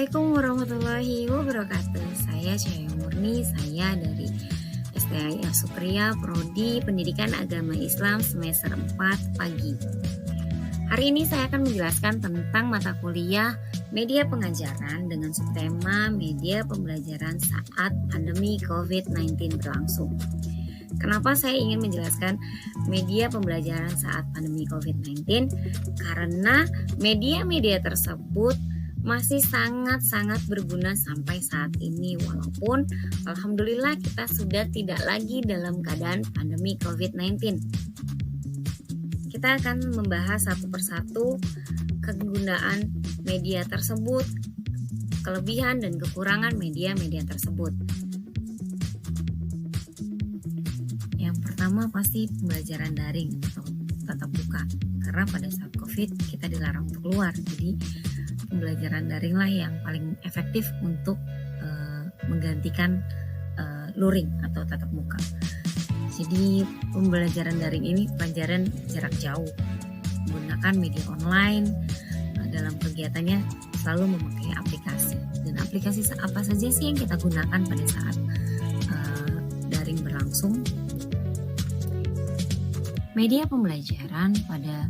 Assalamualaikum warahmatullahi wabarakatuh. Saya Cahaya Murni, saya dari STIA Supriya, Prodi Pendidikan Agama Islam semester 4 pagi. Hari ini saya akan menjelaskan tentang mata kuliah media pengajaran dengan subtema media pembelajaran saat pandemi COVID-19 berlangsung. Kenapa saya ingin menjelaskan media pembelajaran saat pandemi COVID-19? Karena media-media tersebut masih sangat-sangat berguna sampai saat ini, walaupun alhamdulillah kita sudah tidak lagi dalam keadaan pandemi COVID-19. Kita akan membahas satu persatu kegunaan media tersebut, kelebihan dan kekurangan media-media tersebut. Yang pertama pasti pembelajaran daring atau tatap muka, karena pada saat COVID kita dilarang untuk keluar, jadi pembelajaran daring lah yang paling efektif untuk menggantikan luring atau tatap muka. Jadi pembelajaran daring ini pelajaran jarak jauh, menggunakan media online. Dalam kegiatannya selalu memakai aplikasi. Dan aplikasi apa saja sih yang kita gunakan pada saat daring berlangsung? Media pembelajaran pada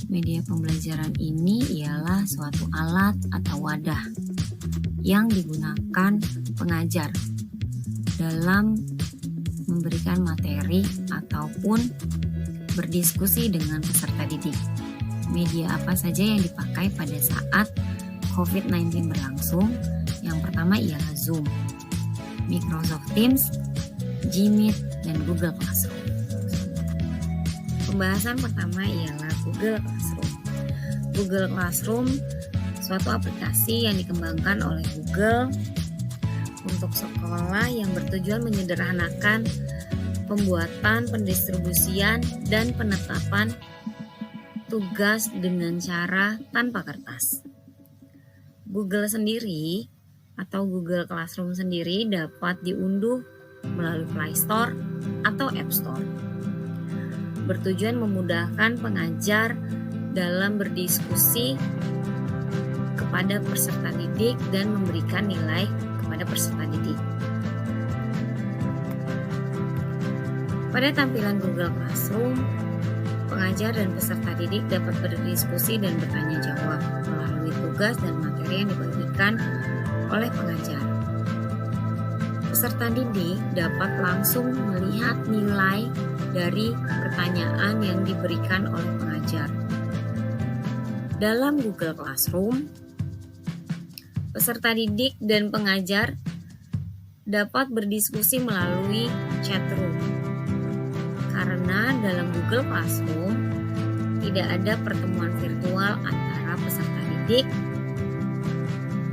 media pembelajaran ini ialah suatu alat atau wadah yang digunakan pengajar dalam memberikan materi ataupun berdiskusi dengan peserta didik. Media apa saja yang dipakai pada saat COVID-19 berlangsung? Yang pertama ialah Zoom, Microsoft Teams, Gmeet, dan Google Classroom. Pembahasan pertama ialah Google Classroom. Google Classroom suatu aplikasi yang dikembangkan oleh Google untuk sekolah yang bertujuan menyederhanakan pembuatan, pendistribusian, dan penetapan tugas dengan cara tanpa kertas. Google sendiri atau Google Classroom sendiri dapat diunduh melalui Play Store atau App Store. Bertujuan memudahkan pengajar dalam berdiskusi kepada peserta didik dan memberikan nilai kepada peserta didik. Pada tampilan Google Classroom, pengajar dan peserta didik dapat berdiskusi dan bertanya jawab melalui tugas dan materi yang dibagikan oleh pengajar. Peserta didik dapat langsung melihat nilai dari pertanyaan yang diberikan oleh pengajar. Dalam Google Classroom, peserta didik dan pengajar dapat berdiskusi melalui chat room. Karena dalam Google Classroom tidak ada pertemuan virtual antara peserta didik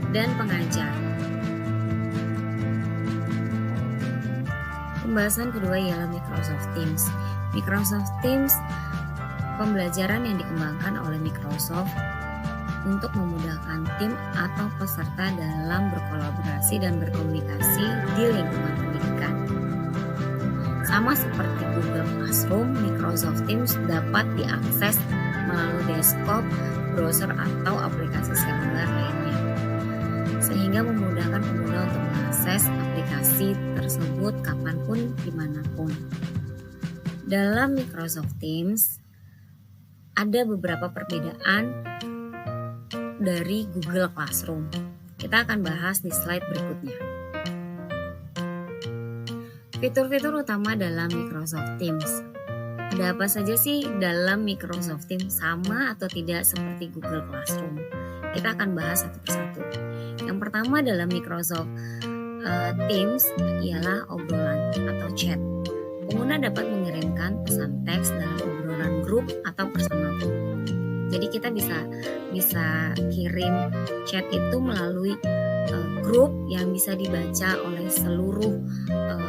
dan pengajar. Pembahasan kedua ialah Microsoft Teams. Microsoft Teams pembelajaran yang dikembangkan oleh Microsoft untuk memudahkan tim atau peserta dalam berkolaborasi dan berkomunikasi di lingkungan pendidikan. Sama seperti Google Classroom, Microsoft Teams dapat diakses melalui desktop, browser, atau aplikasi seluler lainnya, sehingga memudahkan pengguna untuk mengakses aplikasi tersebut kapanpun, dimanapun. Dalam Microsoft Teams, ada beberapa perbedaan dari Google Classroom. Kita akan bahas di slide berikutnya. Fitur-fitur utama dalam Microsoft Teams. Ada apa saja sih dalam Microsoft Teams, sama atau tidak seperti Google Classroom? Kita akan bahas satu persatu. Yang pertama dalam Microsoft Teams ialah obrolan atau chat. Pengguna dapat mengirimkan pesan teks dalam obrolan grup atau personal group. Jadi kita bisa kirim chat itu melalui grup yang bisa dibaca oleh seluruh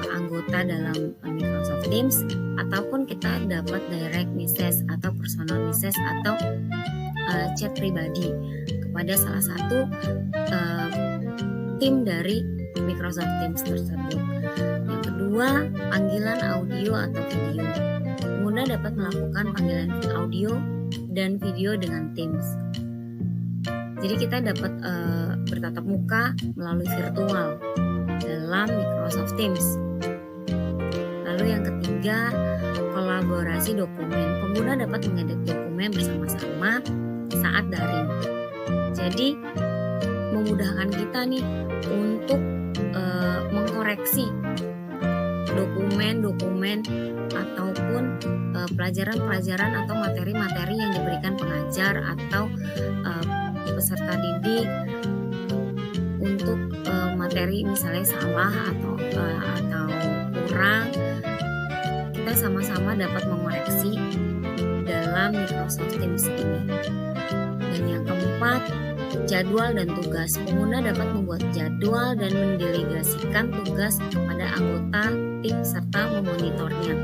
anggota dalam Microsoft Teams, ataupun kita dapat direct message atau personal message atau chat pribadi kepada salah satu tim dari Microsoft Teams tersebut. Yang kedua, panggilan audio atau video. Pengguna dapat melakukan panggilan audio dan video dengan Teams. Jadi kita dapat bertatap muka melalui virtual dalam Microsoft Teams. Lalu yang ketiga, kolaborasi dokumen. Pengguna dapat mengedit dokumen bersama-sama saat daring. Jadi memudahkan kita nih untuk mengkoreksi dokumen-dokumen ataupun pelajaran-pelajaran atau materi-materi yang diberikan pengajar atau peserta didik untuk materi misalnya salah atau kurang, kita sama-sama dapat mengoreksi dalam Microsoft Teams ini. Dan yang keempat, jadwal dan tugas. Pengguna dapat membuat jadwal dan mendelegasikan tugas kepada anggota tim serta memonitornya.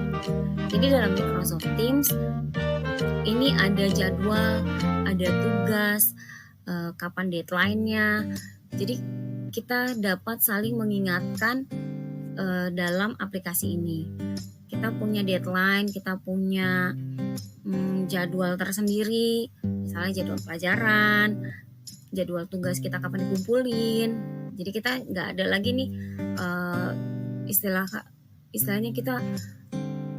Jadi dalam Microsoft Teams ini ada jadwal, ada tugas, kapan deadline-nya. Jadi kita dapat saling mengingatkan dalam aplikasi ini. Kita punya deadline, kita punya jadwal tersendiri, misalnya jadwal pelajaran, jadwal tugas kita kapan dikumpulin. Jadi kita nggak ada lagi nih istilahnya kita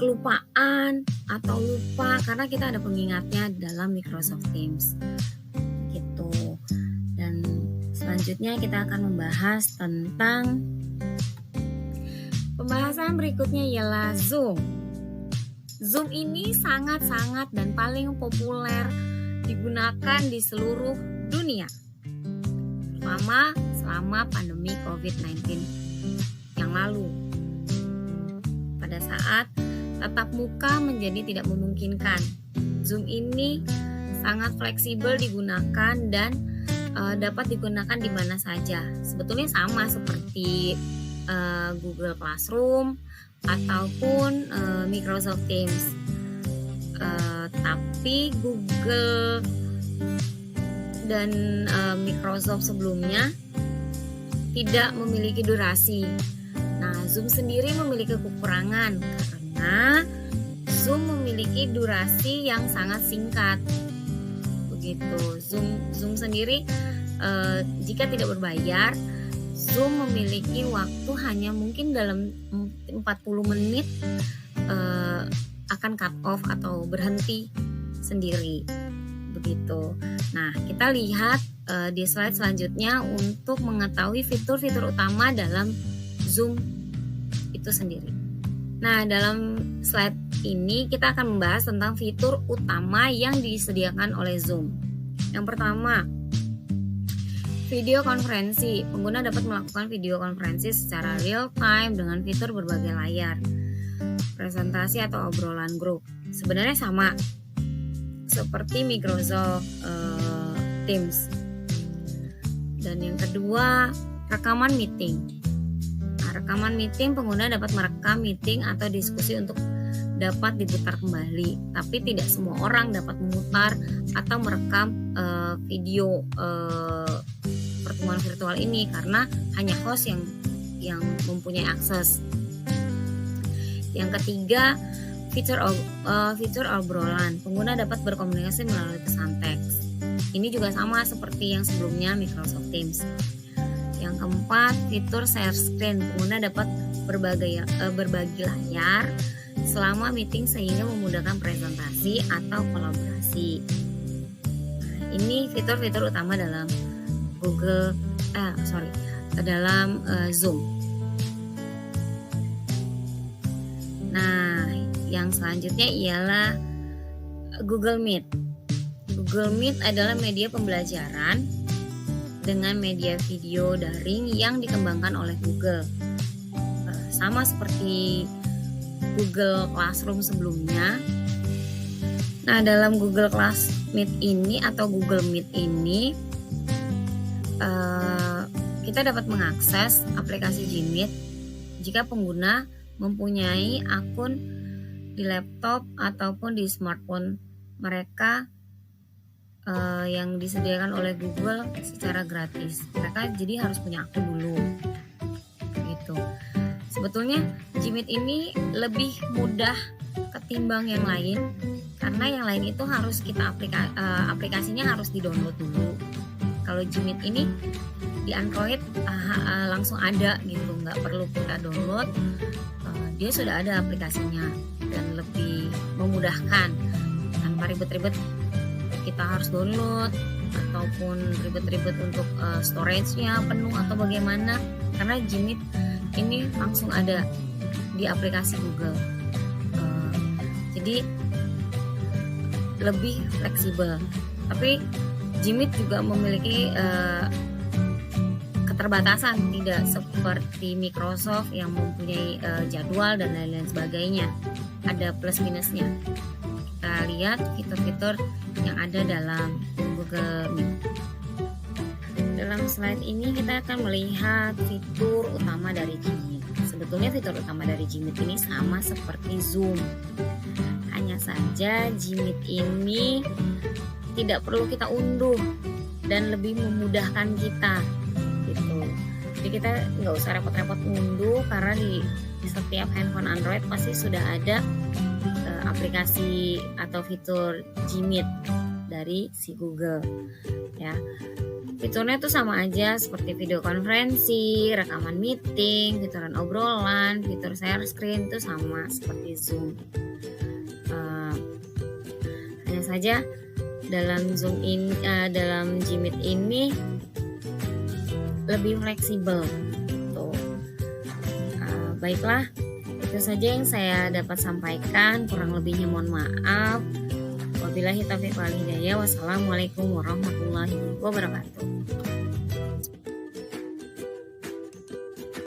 kelupaan atau lupa karena kita ada pengingatnya dalam Microsoft Teams gitu. Dan selanjutnya kita akan membahas tentang pembahasan berikutnya ialah Zoom. Zoom ini sangat-sangat dan paling populer digunakan di seluruh dunia, terutama selama pandemi COVID-19 yang lalu. Pada saat tatap muka menjadi tidak memungkinkan, Zoom ini sangat fleksibel digunakan dan dapat digunakan di mana saja. Sebetulnya sama seperti Google Classroom ataupun Microsoft Teams. Tapi Google dan Microsoft sebelumnya tidak memiliki durasi. Nah, Zoom sendiri memiliki kekurangan karena Zoom memiliki durasi yang sangat singkat. Begitu. Zoom sendiri jika tidak berbayar, Zoom memiliki waktu hanya mungkin dalam 40 menit akan cut off atau berhenti sendiri. Begitu. Nah, kita lihat di slide selanjutnya untuk mengetahui fitur-fitur utama dalam Zoom itu sendiri. Nah, dalam slide ini kita akan membahas tentang fitur utama yang disediakan oleh Zoom. Yang pertama, video konferensi. Pengguna dapat melakukan video konferensi secara real time dengan fitur berbagai layar. Presentasi atau obrolan grup. Sebenarnya sama seperti Microsoft Teams. Dan yang kedua, rekaman meeting. Nah, rekaman meeting, pengguna dapat merekam meeting atau diskusi untuk dapat diputar kembali. Tapi tidak semua orang dapat memutar atau merekam video pertemuan virtual ini karena hanya host yang mempunyai akses. Yang ketiga, fitur obrolan. Pengguna dapat berkomunikasi melalui pesan teks. Ini juga sama seperti yang sebelumnya Microsoft Teams. Yang keempat, fitur share screen. Pengguna dapat berbagi layar selama meeting sehingga memudahkan presentasi atau kolaborasi. Nah, ini fitur-fitur utama dalam dalam Zoom. Nah, yang selanjutnya ialah Google Meet. Google Meet adalah media pembelajaran dengan media video daring yang dikembangkan oleh Google. Sama seperti Google Classroom sebelumnya. Nah, dalam Google Meet ini atau Google Meet ini kita dapat mengakses aplikasi Gmeet jika pengguna mempunyai akun di laptop ataupun di smartphone mereka yang disediakan oleh Google secara gratis. Mereka jadi harus punya akun dulu. Gitu. Sebetulnya Gmeet ini lebih mudah ketimbang yang lain karena yang lain itu harus kita aplikasinya harus di-download dulu. Kalau Gmeet ini di Android langsung ada gitu, nggak perlu kita download, dia sudah ada aplikasinya dan lebih memudahkan tanpa ribet-ribet kita harus download ataupun ribet-ribet untuk storage-nya penuh atau bagaimana, karena Gmeet ini langsung ada di aplikasi Google. Jadi lebih fleksibel. Tapi Gmeet juga memiliki keterbatasan, tidak seperti Microsoft yang mempunyai jadwal dan lain-lain sebagainya. Ada plus minusnya. Kita lihat fitur-fitur yang ada dalam Google Meet. Dalam slide ini kita akan melihat fitur utama dari Gmeet. Sebetulnya fitur utama dari Gmeet ini sama seperti Zoom. Hanya saja Gmeet ini tidak perlu kita unduh dan lebih memudahkan kita gitu. Jadi kita nggak usah repot-repot unduh, karena di setiap handphone Android pasti sudah ada aplikasi atau fitur Gmeet dari si Google ya. Fiturnya tuh sama aja seperti video konferensi, rekaman meeting, fituran obrolan, fitur share screen itu sama seperti Zoom. Hanya saja dalam dalam Gmeet ini lebih fleksibel. Tuh. Baiklah, itu saja yang saya dapat sampaikan. Kurang lebihnya mohon maaf. Wabillahi taufiq wal hidayah. Wassalamualaikum warahmatullahi wabarakatuh.